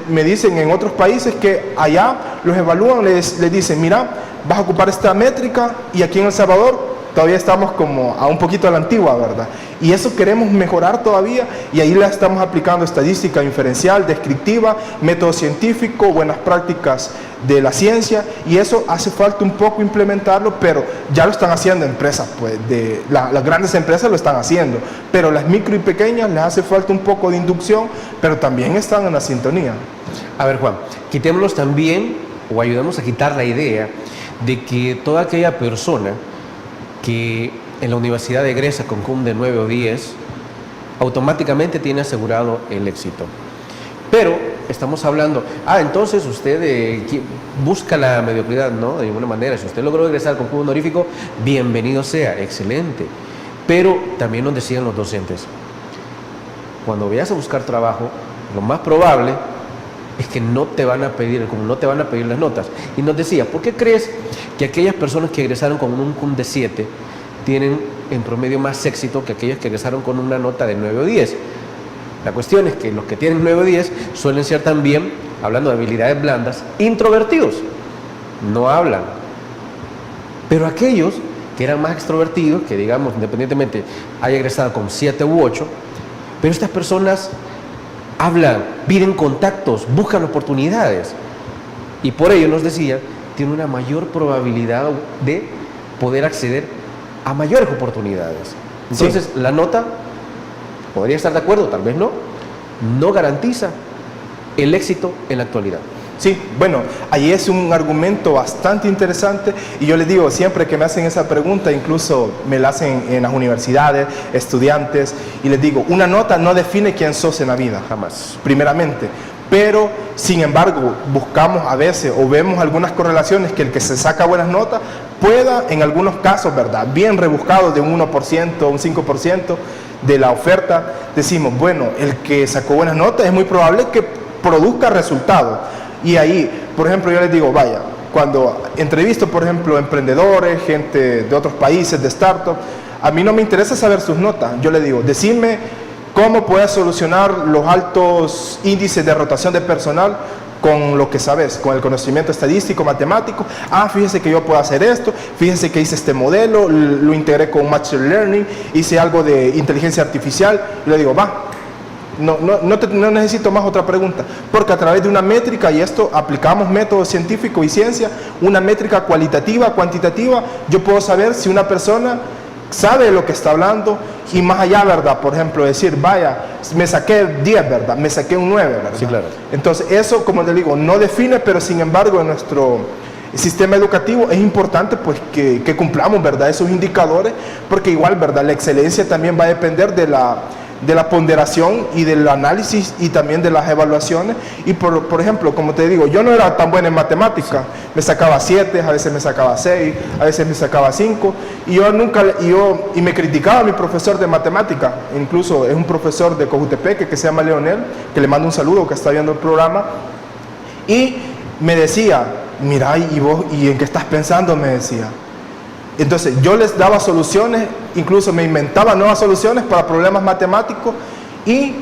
me dicen en otros países que allá los evalúan, les dicen, mira, vas a ocupar esta métrica, y aquí en El Salvador todavía estamos como a un poquito a la antigua, ¿verdad? Y eso queremos mejorar todavía, y ahí la estamos aplicando estadística inferencial, descriptiva, método científico, buenas prácticas de la ciencia, y eso hace falta un poco implementarlo, pero ya lo están haciendo empresas, pues las grandes empresas lo están haciendo, pero las micro y pequeñas les hace falta un poco de inducción, pero también están en la sintonía. A ver, Juan, quitémoslos también, o ayudemos a quitar la idea de que toda aquella persona que en la universidad egresa con CUM de 9 o 10, automáticamente tiene asegurado el éxito. Pero estamos hablando, entonces usted busca la mediocridad, ¿no? De ninguna manera. Si usted logró egresar con CUM honorífico, bienvenido sea, excelente. Pero también nos decían los docentes, cuando vayas a buscar trabajo, lo más probable es que no te van a pedir, como no te van a pedir las notas. Y nos decía, ¿por qué crees que aquellas personas que egresaron con un CUM de 7 tienen en promedio más éxito que aquellos que egresaron con una nota de 9 o 10? La cuestión es que los que tienen 9 o 10 suelen ser también, hablando de habilidades blandas, introvertidos. No hablan. Pero aquellos que eran más extrovertidos, que digamos, independientemente haya egresado con 7 u 8, pero estas personas hablan, piden contactos, buscan oportunidades, y por ello nos decía, tiene una mayor probabilidad de poder acceder a mayores oportunidades. Entonces, sí, la nota, podría estar de acuerdo, tal vez no garantiza el éxito en la actualidad. Sí, bueno, ahí es un argumento bastante interesante, y yo les digo, siempre que me hacen esa pregunta, incluso me la hacen en las universidades, estudiantes, y les digo, una nota no define quién sos en la vida, jamás, primeramente. Pero, sin embargo, buscamos a veces o vemos algunas correlaciones que el que se saca buenas notas pueda, en algunos casos, ¿verdad?, bien rebuscado, de un 1%, un 5% de la oferta, decimos, bueno, el que sacó buenas notas es muy probable que produzca resultados. Y ahí, por ejemplo, yo les digo, vaya, cuando entrevisto, por ejemplo, emprendedores, gente de otros países, de startup, a mí no me interesa saber sus notas. Yo les digo, decime cómo puedes solucionar los altos índices de rotación de personal con lo que sabes, con el conocimiento estadístico, matemático. Fíjese que yo puedo hacer esto, fíjese que hice este modelo, lo integré con Machine Learning, hice algo de inteligencia artificial. Y le digo, no necesito más otra pregunta, porque a través de una métrica, y esto aplicamos método científico y ciencia, una métrica cualitativa, cuantitativa, yo puedo saber si una persona sabe de lo que está hablando, y más allá, ¿verdad? Por ejemplo, decir, vaya, me saqué 10, ¿verdad? Me saqué un 9, ¿verdad? Sí, claro. Entonces, eso, como te digo, no define, pero sin embargo, en nuestro sistema educativo es importante, pues, que cumplamos, ¿verdad?, esos indicadores, porque igual, ¿verdad?, la excelencia también va a depender de la ponderación y del análisis y también de las evaluaciones. Y por ejemplo, como te digo, yo no era tan bueno en matemática, me sacaba 7, a veces me sacaba 6, a veces me sacaba 5, y me criticaba mi profesor de matemática, incluso es un profesor de Cojutepeque que se llama Leonel, que le mando un saludo, que está viendo el programa, y me decía, mira, ¿y vos, y en qué estás pensando?, me decía. Entonces yo les daba soluciones, incluso me inventaba nuevas soluciones para problemas matemáticos, y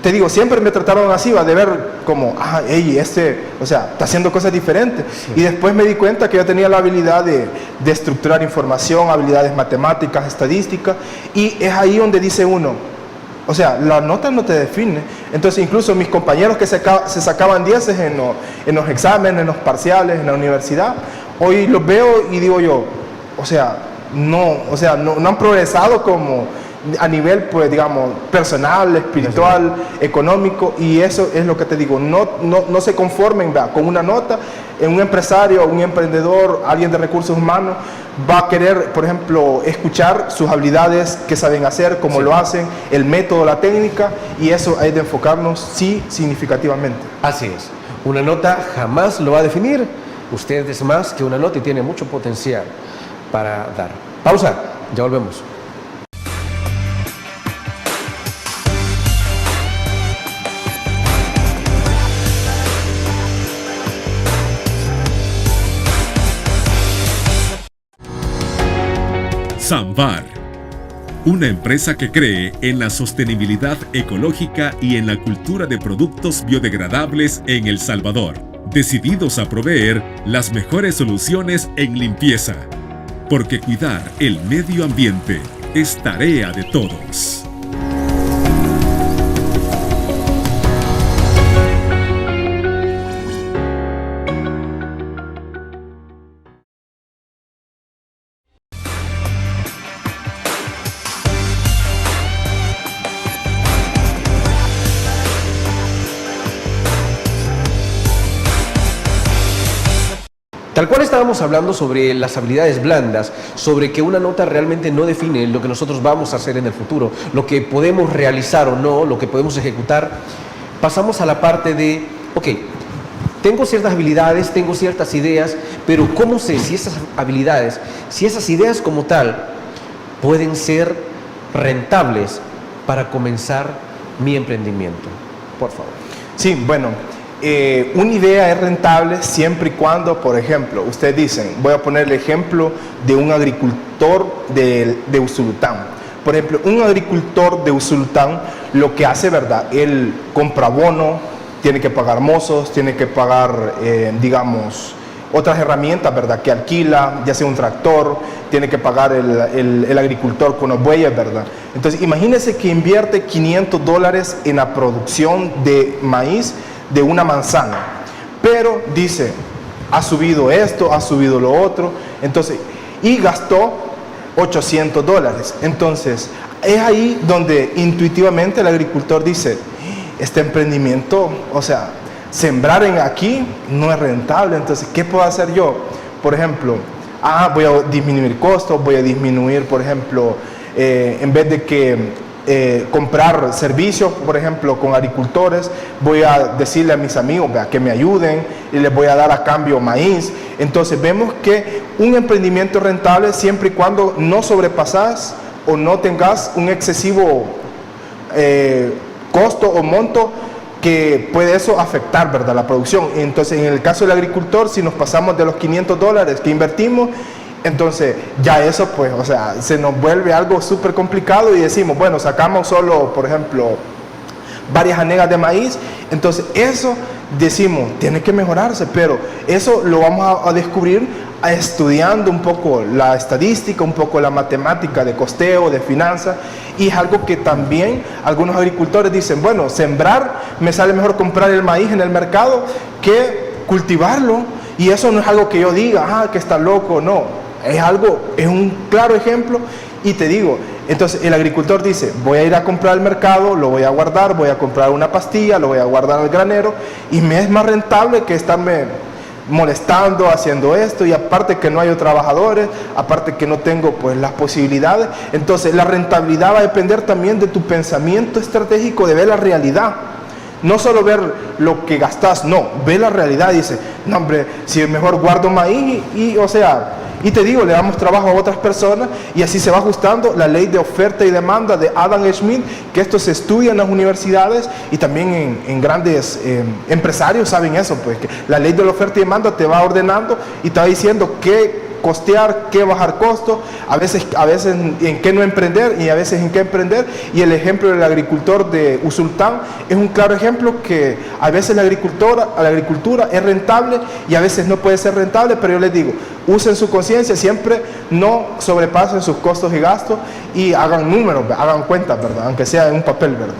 te digo, siempre me trataron así, de ver como, está haciendo cosas diferentes. Sí. Y después me di cuenta que yo tenía la habilidad de estructurar información, habilidades matemáticas, estadísticas, y es ahí donde dice uno, o sea, la nota no te define. Entonces incluso mis compañeros que se sacaban 10 en los exámenes, en los parciales, en la universidad, hoy los veo y digo yo, o sea, no, o sea, no han progresado como a nivel, pues, digamos, personal, espiritual, económico, y eso es lo que te digo, no se conformen, ¿verdad?, con una nota. Un empresario, un emprendedor, alguien de recursos humanos va a querer, por ejemplo, escuchar sus habilidades, qué saben hacer, cómo lo hacen, el método, la técnica, y eso hay de enfocarnos, sí, significativamente. Así es. Una nota jamás lo va a definir. Usted es más que una nota y tiene mucho potencial para dar. Pausa, ya volvemos. Samvar, una empresa que cree en la sostenibilidad ecológica y en la cultura de productos biodegradables en El Salvador, decididos a proveer las mejores soluciones en limpieza, porque cuidar el medio ambiente es tarea de todos. Tal cual estábamos hablando sobre las habilidades blandas, sobre que una nota realmente no define lo que nosotros vamos a hacer en el futuro, lo que podemos realizar o no, lo que podemos ejecutar, pasamos a la parte de, ok, tengo ciertas habilidades, tengo ciertas ideas, pero ¿cómo sé si esas habilidades, si esas ideas como tal, pueden ser rentables para comenzar mi emprendimiento? Por favor. Sí, bueno, una idea es rentable siempre y cuando, por ejemplo, ustedes dicen, voy a poner el ejemplo de un agricultor de Usulután. Por ejemplo, un agricultor de Usulután lo que hace, ¿verdad? Él compra abono, tiene que pagar mozos, tiene que pagar, digamos, otras herramientas, ¿verdad?, que alquila, ya sea un tractor, tiene que pagar el agricultor con los bueyes, ¿verdad? Entonces, imagínense que invierte $500 en la producción de maíz de una manzana, pero dice, ha subido esto, ha subido lo otro, entonces, y gastó $800. Entonces, es ahí donde intuitivamente el agricultor dice, este emprendimiento, o sea, sembrar aquí no es rentable, entonces, ¿qué puedo hacer yo? Por ejemplo, voy a disminuir costos, voy a disminuir, por ejemplo, en vez de que comprar servicios, por ejemplo, con agricultores, voy a decirle a mis amigos, vea, que me ayuden y les voy a dar a cambio maíz. Entonces vemos que un emprendimiento rentable siempre y cuando no sobrepasas o no tengas un excesivo costo o monto que puede eso afectar, ¿verdad?, la producción. Entonces, en el caso del agricultor, si nos pasamos de los $500 que invertimos, entonces ya eso, pues, o sea, se nos vuelve algo súper complicado y decimos, bueno, sacamos solo, por ejemplo, varias hanegas de maíz. Entonces eso decimos, tiene que mejorarse, pero eso lo vamos a descubrir estudiando un poco la estadística, un poco la matemática de costeo, de finanzas, y es algo que también algunos agricultores dicen, bueno, sembrar, me sale mejor comprar el maíz en el mercado que cultivarlo, y eso no es algo que yo diga, que está loco, no. Es un claro ejemplo, y te digo, entonces el agricultor dice, voy a ir a comprar al mercado, lo voy a guardar, voy a comprar una pastilla, lo voy a guardar al granero, y me es más rentable que estarme molestando, haciendo esto, y aparte que no hay trabajadores, aparte que no tengo, pues, las posibilidades. Entonces la rentabilidad va a depender también de tu pensamiento estratégico, de ver la realidad. No solo ver lo que gastas, no, ve la realidad y dice, no, hombre, si mejor guardo maíz o sea, y te digo, le damos trabajo a otras personas, y así se va ajustando la ley de oferta y demanda de Adam Smith, que esto se estudia en las universidades y también en grandes empresarios saben eso, pues, que la ley de la oferta y demanda te va ordenando y te va diciendo qué costear, qué bajar costos, a veces en qué no emprender y a veces en qué emprender. Y el ejemplo del agricultor de Usulután es un claro ejemplo que a veces la agricultura es rentable y a veces no puede ser rentable, pero yo les digo, usen su conciencia, siempre no sobrepasen sus costos y gastos y hagan números, hagan cuentas, ¿verdad?, aunque sea en un papel, ¿verdad?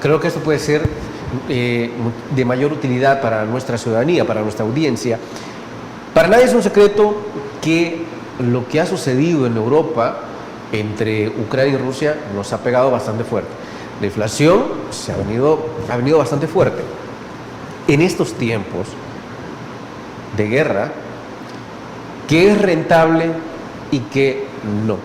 Creo que esto puede ser de mayor utilidad para nuestra ciudadanía, para nuestra audiencia. Para nadie es un secreto que lo que ha sucedido en Europa entre Ucrania y Rusia nos ha pegado bastante fuerte. La inflación ha venido bastante fuerte. En estos tiempos de guerra, ¿qué es rentable y qué no?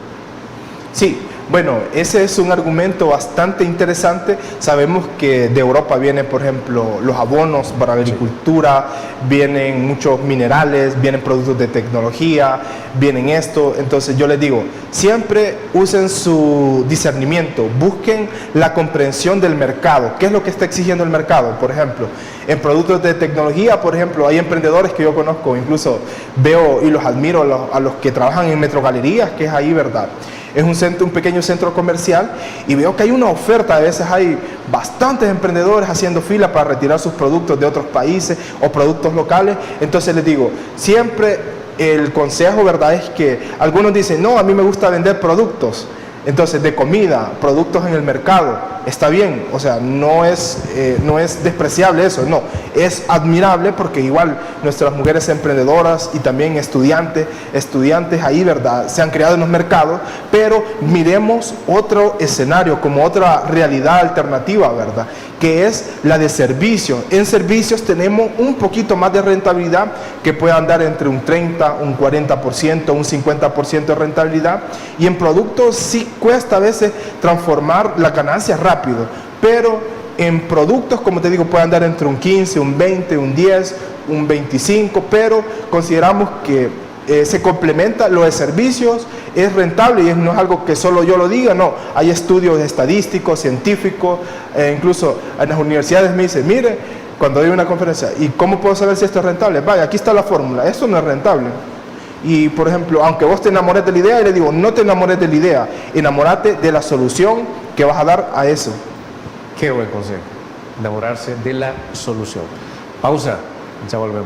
Sí, bueno, ese es un argumento bastante interesante. Sabemos que de Europa vienen, por ejemplo, los abonos para la agricultura, vienen muchos minerales, vienen productos de tecnología, vienen esto. Entonces yo les digo, siempre usen su discernimiento, busquen la comprensión del mercado. ¿Qué es lo que está exigiendo el mercado? Por ejemplo, en productos de tecnología, por ejemplo, hay emprendedores que yo conozco, incluso veo y los admiro a los que trabajan en Metrogalerías, que es ahí, ¿verdad? Es un pequeño centro comercial y veo que hay una oferta, a veces hay bastantes emprendedores haciendo fila para retirar sus productos de otros países o productos locales. Entonces les digo, siempre el consejo, ¿verdad?, es que algunos dicen, no, a mí me gusta vender productos. Entonces, de comida, productos en el mercado, está bien, o sea, no es despreciable eso, no, es admirable porque igual nuestras mujeres emprendedoras y también estudiantes ahí, ¿verdad?, se han creado en los mercados, pero miremos otro escenario, como otra realidad alternativa, ¿verdad?, que es la de servicios. En servicios tenemos un poquito más de rentabilidad, que puede andar entre un 30, un 40%, un 50% de rentabilidad, y en productos sí cuesta a veces transformar la ganancia rápido, pero en productos, como te digo, puede andar entre un 15, un 20, un 10, un 25, pero consideramos que se complementa. Lo de servicios es rentable y no es algo que solo yo lo diga, no, hay estudios estadísticos, científicos, incluso en las universidades me dicen, mire, cuando doy una conferencia, ¿y cómo puedo saber si esto es rentable? Vaya, aquí está la fórmula, esto no es rentable. Y por ejemplo, aunque vos te enamores de la idea, y le digo, no te enamores de la idea, enamórate de la solución que vas a dar a eso. Qué buen consejo, enamorarse de la solución. Pausa, ya volvemos.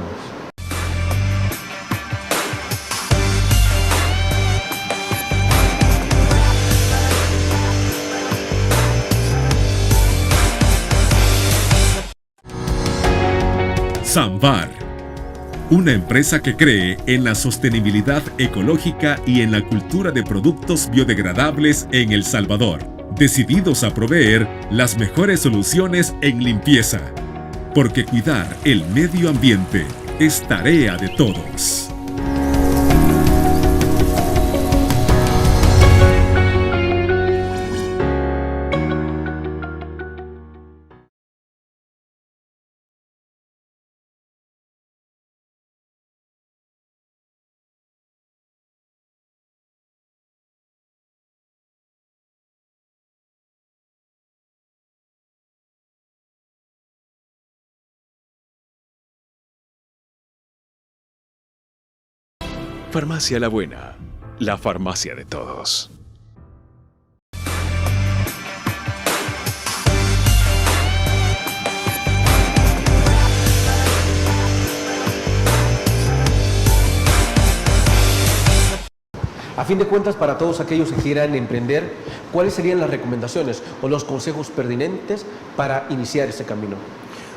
Samvar, una empresa que cree en la sostenibilidad ecológica y en la cultura de productos biodegradables en El Salvador, decididos a proveer las mejores soluciones en limpieza, porque cuidar el medio ambiente es tarea de todos. Farmacia La Buena, la farmacia de todos. A fin de cuentas, para todos aquellos que quieran emprender, ¿cuáles serían las recomendaciones o los consejos pertinentes para iniciar ese camino?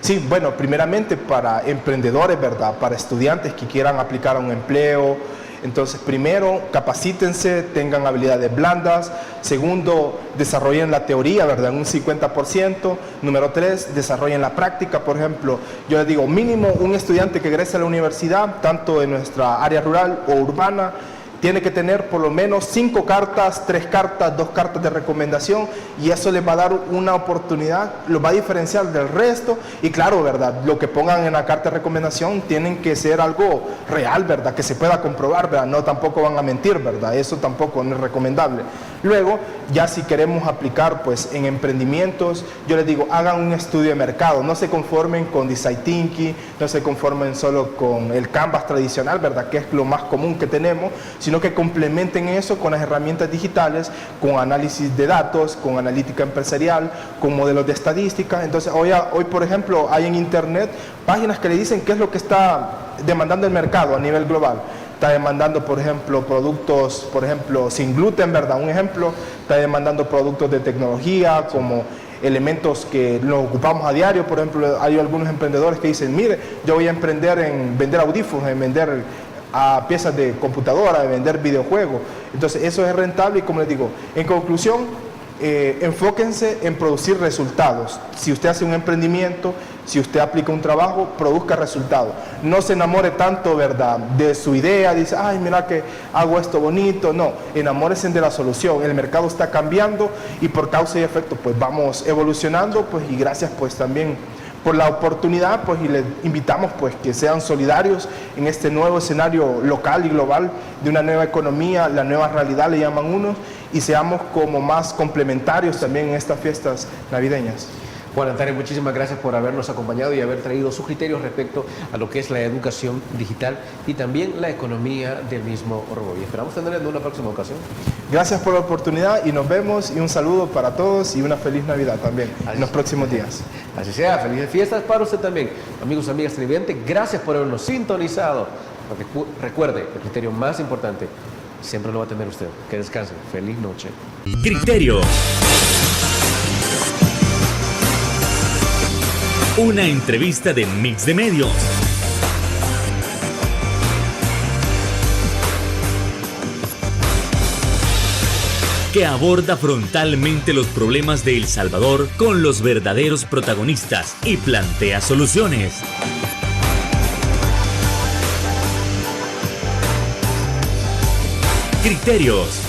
Sí, bueno, primeramente para emprendedores, ¿verdad?, para estudiantes que quieran aplicar a un empleo. Entonces, primero, capacítense, tengan habilidades blandas. Segundo, desarrollen la teoría, ¿verdad?, en un 50%. Número 3, desarrollen la práctica. Por ejemplo, yo les digo, mínimo un estudiante que egrese a la universidad, tanto en nuestra área rural o urbana, tiene que tener por lo menos 5 cartas, 3 cartas, 2 cartas de recomendación, y eso les va a dar una oportunidad, los va a diferenciar del resto. Y claro, ¿verdad?, lo que pongan en la carta de recomendación tienen que ser algo real, ¿verdad?, que se pueda comprobar, ¿verdad?, no tampoco van a mentir, ¿verdad?, eso tampoco no es recomendable. Luego, ya si queremos aplicar pues en emprendimientos, yo les digo, hagan un estudio de mercado, no se conformen con Design Thinking, no se conformen solo con el Canvas tradicional, ¿verdad?, que es lo más común que tenemos, sino que complementen eso con las herramientas digitales, con análisis de datos, con analítica empresarial, con modelos de estadística. Entonces, hoy por ejemplo, hay en internet páginas que le dicen qué es lo que está demandando el mercado a nivel global. Está demandando, por ejemplo, productos, por ejemplo, sin gluten, ¿verdad? Un ejemplo, está demandando productos de tecnología, como elementos que los ocupamos a diario. Por ejemplo, hay algunos emprendedores que dicen, mire, yo voy a emprender en vender audífonos, en vender a piezas de computadora, de vender videojuegos. Entonces eso es rentable y, como les digo, en conclusión, enfóquense en producir resultados. Si usted hace un emprendimiento, si usted aplica un trabajo, produzca resultados. No se enamore tanto, ¿verdad?, de su idea, dice, ay, mira que hago esto bonito. No, enamórense de la solución. El mercado está cambiando y por causa y efecto pues vamos evolucionando, pues, y gracias pues también por la oportunidad, pues, y les invitamos pues que sean solidarios en este nuevo escenario local y global de una nueva economía, la nueva realidad le llaman unos, y seamos como más complementarios también en estas fiestas navideñas. Juan Antares, muchísimas gracias por habernos acompañado y haber traído sus criterios respecto a lo que es la educación digital y también la economía del mismo Oroboy. Esperamos tenerlo en una próxima ocasión. Gracias por la oportunidad y nos vemos, y un saludo para todos y una feliz Navidad también en los próximos días. Así sea, felices fiestas para usted también. Amigos, amigas televidentes, gracias por habernos sintonizado. Recuerde, el criterio más importante siempre lo va a tener usted. Que descanse. Feliz noche. Criterios. Una entrevista de Mix de Medios. Que aborda frontalmente los problemas de El Salvador con los verdaderos protagonistas y plantea soluciones. Criterios.